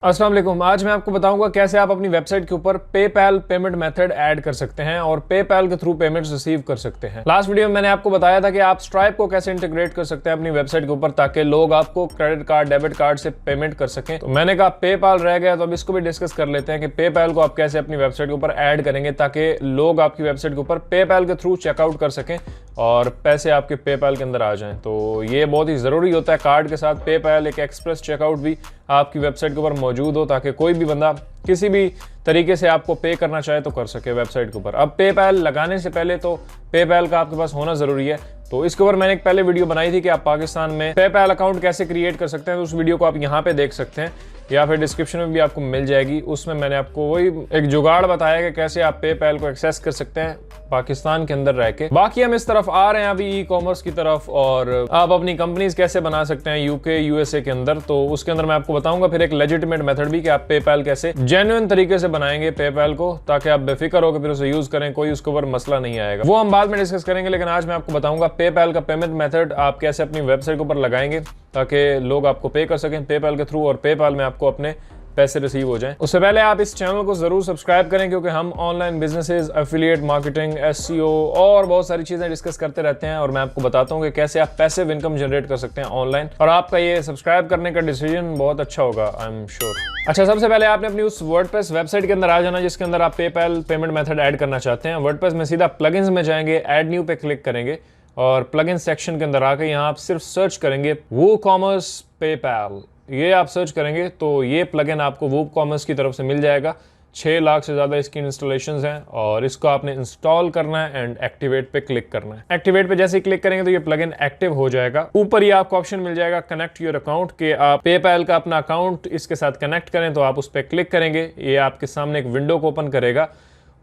अस्सलाम वालेकुम। आज मैं आपको बताऊंगा कैसे आप अपनी वेबसाइट के ऊपर पेपैल पेमेंट मेथड ऐड कर सकते हैं और पेपैल के थ्रू पेमेंट्स रिसीव कर सकते हैं। लास्ट वीडियो में मैंने आपको बताया था कि आप स्ट्राइप को कैसे इंटीग्रेट कर सकते हैं अपनी वेबसाइट के ऊपर ताकि लोग आपको क्रेडिट कार्ड डेबिट कार्ड से पेमेंट कर सकें। तो मैंने कहा पेपैल रह गया, तो अब इसको भी डिस्कस कर लेते हैं कि पेपैल को आप कैसे अपनी वेबसाइट के ऊपर ऐड करेंगे ताकि लोग आपकी वेबसाइट के ऊपर पेपैल के थ्रू चेकआउट कर सकें और पैसे आपके पेपैल के अंदर आ जाएं। तो ये बहुत ही ज़रूरी होता है। कार्ड के साथ पेपैल एक एक्सप्रेस चेकआउट भी आपकी वेबसाइट के ऊपर मौजूद हो ताकि कोई भी बंदा किसी भी तरीके से आपको पे करना चाहे तो कर सके वेबसाइट के ऊपर। अब पेपैल लगाने से पहले तो पेपैल का आपके पास होना ज़रूरी है। तो इसके ऊपर मैंने एक पहले वीडियो बनाई थी कि आप पाकिस्तान में पेपैल अकाउंट कैसे क्रिएट कर सकते हैं। तो उस वीडियो को आप यहाँ पे देख सकते हैं या फिर डिस्क्रिप्शन में भी आपको मिल जाएगी। उसमें मैंने आपको वही एक जुगाड़ बताया कि कैसे आप पेपैल को एक्सेस कर सकते हैं पाकिस्तान के अंदर रह के। बाकी हम इस तरफ आ रहे हैं अभी ई कॉमर्स की तरफ, और आप अपनी कंपनीज कैसे बना सकते हैं यूके यूएसए के अंदर। तो उसके अंदर मैं आपको बताऊंगा फिर एक लेजिटिमेट मेथड भी कि आप पेपैल कैसे जेन्युइन तरीके से बनाएंगे पेपैल को, ताकि आप बेफिक्र होकर फिर उसे यूज करें, कोई उसके ऊपर मसला नहीं आएगा। वो हम बाद में डिस्कस करेंगे, लेकिन आज मैं आपको बताऊंगा पेपैल का पेमेंट मेथड आप कैसे अपनी वेबसाइट के ऊपर लगाएंगे ताकि लोग आपको पे कर सकें पेपैल के थ्रू और पेपैल में आपको अपने पैसे रिसीव हो जाएं। उससे पहले आप इस चैनल को जरूर सब्सक्राइब करें, क्योंकि हम online businesses, affiliate marketing, SEO और बहुत सारी चीजें डिस्कस करते रहते हैं और मैं आपको बताता हूं कि कैसे आप पैसिव इनकम जनरेट कर सकते हैं ऑनलाइन। और आपका ये सब्सक्राइब करने का डिसीजन बहुत अच्छा होगा, आई एम श्योर। अच्छा, सबसे पहले आपने अपनी उस वर्डप्रेस वेबसाइट के अंदर आ जाना जिसके अंदर आप पेपैल पेमेंट मेथड ऐड करना चाहते हैं। वर्डप्रेस में सीधा प्लगइन्स में जाएंगे, ऐड न्यू पे क्लिक करेंगे और प्लगइन सेक्शन के अंदर आकर यहाँ आप सिर्फ सर्च करेंगे वूकॉमर्स पेपैल। ये आप सर्च करेंगे तो ये प्लगइन आपको वूकॉमर्स की तरफ से मिल जाएगा। 6 लाख से ज़्यादा इसकी इंस्टॉलेशंस हैं और इसको आपने इंस्टॉल करना है एंड एक्टिवेट पे क्लिक करना है। एक्टिवेट पे जैसे ही क्लिक करेंगे तो ये प्लगइन एक्टिव हो जाएगा। ऊपर ही आपको ऑप्शन मिल जाएगा कनेक्ट योर अकाउंट के आप पेपैल का अपना अकाउंट इसके साथ कनेक्ट करें। तो आप उस पर क्लिक करेंगे, ये आपके सामने एक विंडो को ओपन करेगा।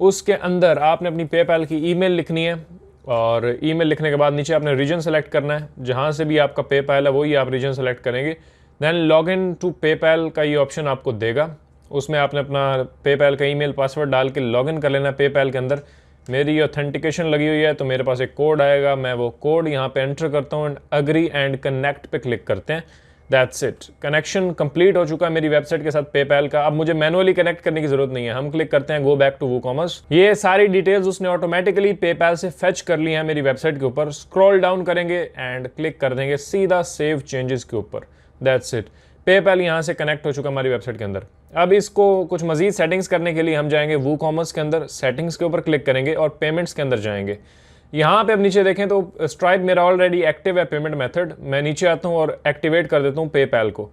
उसके अंदर आपने अपनी पेपैल की ईमेल लिखनी है और ईमेल लिखने के बाद नीचे आपने रीजन सेलेक्ट करना है। जहाँ से भी आपका पेपैल है वही आप रीजन सेलेक्ट करेंगे। Then log in to PayPal का ये ऑप्शन आपको देगा। उसमें आपने अपना पेपैल का ईमेल पासवर्ड डाल के लॉग इन कर लेना है पेपैल के अंदर। मेरी ऑथेंटिकेशन लगी हुई है तो मेरे पास एक कोड आएगा, मैं वो कोड यहाँ पे एंटर करता हूँ एंड अग्री एंड कनेक्ट पे क्लिक करते हैं। दैट्स इट, कनेक्शन कंप्लीट हो चुका है मेरी वेबसाइट के साथ पेपैल का। अब मुझे मैनुअली कनेक्ट करने की जरूरत नहीं है। हम क्लिक करते हैं गो बैक टू वूकॉमर्स। ये सारी डिटेल्स उसने ऑटोमेटिकली पेपैल से फेच कर ली है मेरी वेबसाइट के ऊपर। स्क्रॉल डाउन करेंगे एंड क्लिक कर देंगे सीधा सेव चेंजेस के ऊपर। दैट्स इट, पेपैल यहाँ से कनेक्ट हो चुका हमारी वेबसाइट के अंदर। अब इसको कुछ मजीद सेटिंग्स करने के लिए हम जाएंगे वूकॉमर्स के अंदर, सेटिंग्स के ऊपर क्लिक करेंगे और पेमेंट्स के अंदर जाएंगे। यहाँ पे अब नीचे देखें तो स्ट्राइप मेरा ऑलरेडी एक्टिव है पेमेंट मेथड। मैं नीचे आता हूँ और एक्टिवेट कर देता हूँ पेपैल को।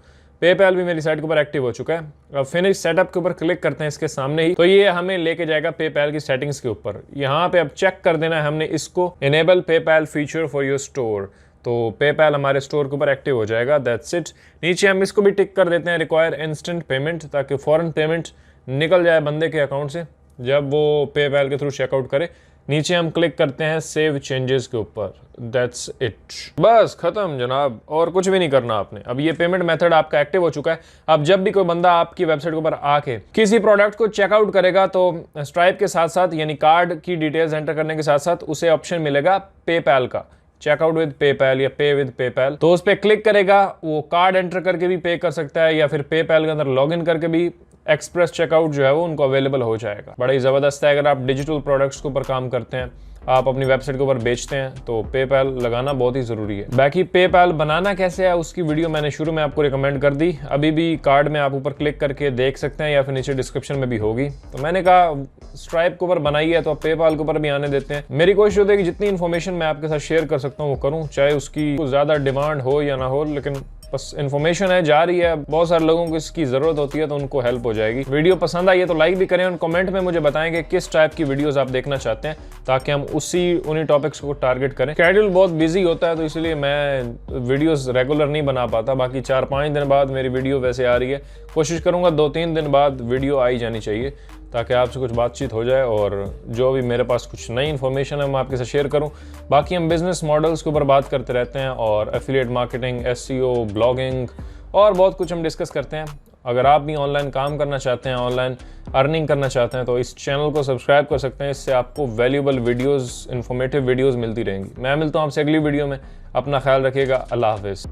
पेपैल भी मेरी साइट के ऊपर एक्टिव हो चुका है। अब फिनिश सेटअप के ऊपर क्लिक करते हैं इसके सामने ही, तो ये हमें लेके जाएगा पेपैल की सेटिंग्स के ऊपर। यहाँ पे अब चेक कर देना है हमने इसको, enable PayPal feature for your store. तो पेपैल हमारे स्टोर के ऊपर एक्टिव हो जाएगा। That's it. नीचे हम इसको भी टिक कर देते हैं रिक्वायर इंस्टेंट पेमेंट, ताकि फॉरन पेमेंट निकल जाए बंदे के अकाउंट से जब वो पेपैल के थ्रू चेकआउट करे। नीचे हम क्लिक करते हैं सेव चेंजेस के ऊपर। दैट्स इट, बस खत्म जनाब, और कुछ भी नहीं करना आपने। अब ये पेमेंट मेथड आपका एक्टिव हो चुका है। अब जब भी कोई बंदा आपकी वेबसाइट के ऊपर आके किसी प्रोडक्ट को चेकआउट करेगा तो स्ट्राइप के साथ साथ यानी कार्ड की डिटेल्स एंटर करने के साथ साथ उसे ऑप्शन मिलेगा पेपैल का, चेकआउट विद पेपैल या पे विद पेपैल। तो उस पर क्लिक करेगा, वो कार्ड एंटर करके भी पे कर सकता है या फिर पेपैल के अंदर लॉग इन करके भी एक्सप्रेस चेकआउट जो है वो उनको अवेलेबल हो जाएगा। बड़ा ही ज़बरदस्त है। अगर आप डिजिटल प्रोडक्ट्स के ऊपर काम करते हैं, आप अपनी वेबसाइट के ऊपर बेचते हैं, तो पेपैल लगाना बहुत ही ज़रूरी है। बाकी पेपैल बनाना कैसे है उसकी वीडियो मैंने शुरू में आपको रिकमेंड कर दी। अभी भी कार्ड में आप ऊपर क्लिक करके देख सकते हैं या फिर नीचे डिस्क्रिप्शन में भी होगी। तो मैंने कहा स्ट्राइप के ऊपर बनाई है तो आप पेपैल के ऊपर भी आने देते हैं। मेरी कोशिश होती है कि जितनी इन्फॉर्मेशन मैं आपके साथ शेयर कर सकता हूँ वो करूँ, चाहे उसकी ज़्यादा डिमांड हो या ना हो, लेकिन बस इन्फॉर्मेशन है, जा रही है। बहुत सारे लोगों को इसकी जरूरत होती है तो उनको हेल्प हो जाएगी। वीडियो पसंद आई है तो लाइक भी करें और कमेंट में मुझे बताएं कि किस टाइप की वीडियोस आप देखना चाहते हैं ताकि हम उन्हीं टॉपिक्स को टारगेट करें। शेड्यूल बहुत बिजी होता है तो इसलिए मैं वीडियोस रेगुलर नहीं बना पाता। बाकी 4-5 दिन बाद मेरी वीडियो वैसे आ रही है। कोशिश करूंगा 2-3 दिन बाद वीडियो आई जानी चाहिए ताकि आपसे कुछ बातचीत हो जाए और जो भी मेरे पास कुछ नई इन्फॉर्मेशन है मैं आपके साथ शेयर करूं। बाकी हम बिजनेस मॉडल्स के ऊपर बात करते रहते हैं और एफिलिएट मार्केटिंग, एसईओ, ब्लॉगिंग और बहुत कुछ हम डिस्कस करते हैं। अगर आप भी ऑनलाइन काम करना चाहते हैं, ऑनलाइन अर्निंग करना चाहते हैं तो इस चैनल को सब्सक्राइब कर सकते हैं। इससे आपको वैल्यूएबल वीडियोज़, इन्फॉर्मेटिव वीडियोज़ मिलती रहेंगी। मैं मिलता हूँ आपसे अगली वीडियो में। अपना ख्याल रखिएगा। अल्लाह हाफिज़।